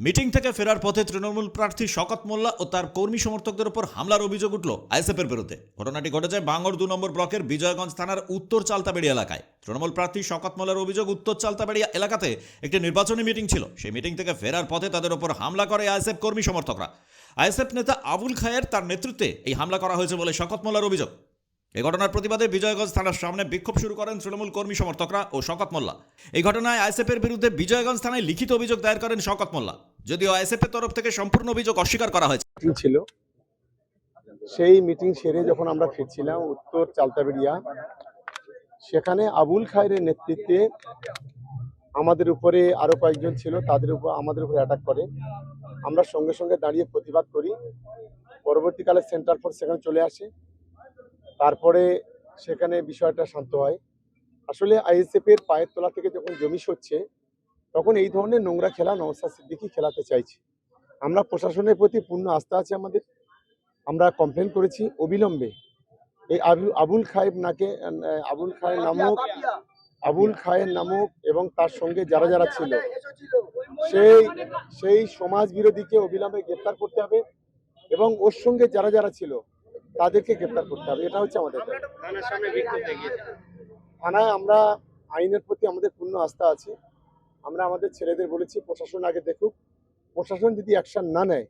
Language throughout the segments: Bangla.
মিটিং থেকে ফেরার পথে তৃণমূল প্রার্থী শওকত মোল্লা ও তার কর্মী সমর্থকদের উপর হামলার অভিযোগ উঠল আইএসএফের বিরুদ্ধে। ঘটনাটি ঘটেছে ভাঙড় 2 নম্বর ব্লকের বিজয়গঞ্জ থানার উত্তর চালতাবেড়ি এলাকায়। তৃণমূল প্রার্থী শওকত মোল্লার অভিযোগ, উত্তর চালতাবেড়ি এলাকাতে একটি নির্বাচনী মিটিং ছিল। সেই মিটিং থেকে ফেরার পথে তাদের উপর হামলা করে আইএসএফ কর্মী সমর্থকরা। আইএসএফ নেতা আবুল খায়ের তার নেতৃত্বে এই হামলা করা হয়েছে বলে শওকত মোল্লার অভিযোগ। এই ঘটনার প্রতিবাদে বিজয়গঞ্জ থানার সামনে বিক্ষোভ শুরু করেন তৃণমূল কর্মী সমর্থকরা ও শওকত মোল্লা। এই ঘটনায় আইএসএফের বিরুদ্ধে বিজয়গঞ্জ থানায় লিখিত অভিযোগ দায়ের করেন শওকত মোল্লা, যদিও আইএসএফের তরফ থেকে সম্পূর্ণ অভিযোগ অস্বীকার করা হয়েছে। ছিল সেই মিটিং সেরে যখন আমরা ফিরছিলাম উত্তর চালতাবেড়িয়া, সেখানে আবুল খায়ের নেতৃত্বে আমাদের উপরে আরো কয়েকজন ছিল, তাদের উপর আমাদের উপরে অ্যাটাক করে। আমরা সঙ্গে সঙ্গে দাঁড়িয়ে প্রতিবাদ করি। পরবর্তীকালে সেন্ট্রাল ফোর্স সেখানে চলে আসে। তারপরে সেখানে বিষয়টা শান্ত হয়। আসলে আইএসএফ এর পায়ের তলা থেকে যখন জমি সরছে, তখন এই ধরনের নোংরা খেলা নওশাদ সিদ্দিকী খেলাতে চাইছে। আমরা প্রশাসনের প্রতি পূর্ণ আস্থা আছে আমাদের। আমরা কমপ্লেন করেছি অবিলম্বে এই আবুল খায়ের নামক এবং তার সঙ্গে যারা যারা ছিল সেই সমাজ বিরোধীকে অবিলম্বে গ্রেপ্তার করতে হবে এবং ওর সঙ্গে যারা যারা ছিল তাদেরকে গ্রেপ্তার করতে হবে। এটা হচ্ছে আমাদের থানায় আমরা আইনের প্রতি আমাদের পূর্ণ আস্থা আছে। আমরা আমাদের ছেলেদের বলেছি প্রশাসন আগে দেখুক, প্রশাসন যদি অ্যাকশন না নেয়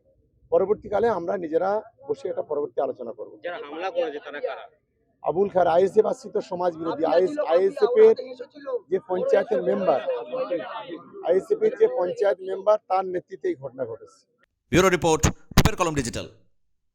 পরবর্তীকালে আমরা নিজেরা বসে এটা পরবর্তী আলোচনা করব। যারা হামলা করেছে তারা কারা? আবুল খায়ের আইএসএফ আশ্রিত সমাজ বিরোধী, আইএসএফ এর যে পঞ্চায়েতের মেম্বার তার নেতৃত্বে এই ঘটনা ঘটেছে। ব্যুরো রিপোর্ট, পেপার কলম ডিজিটাল।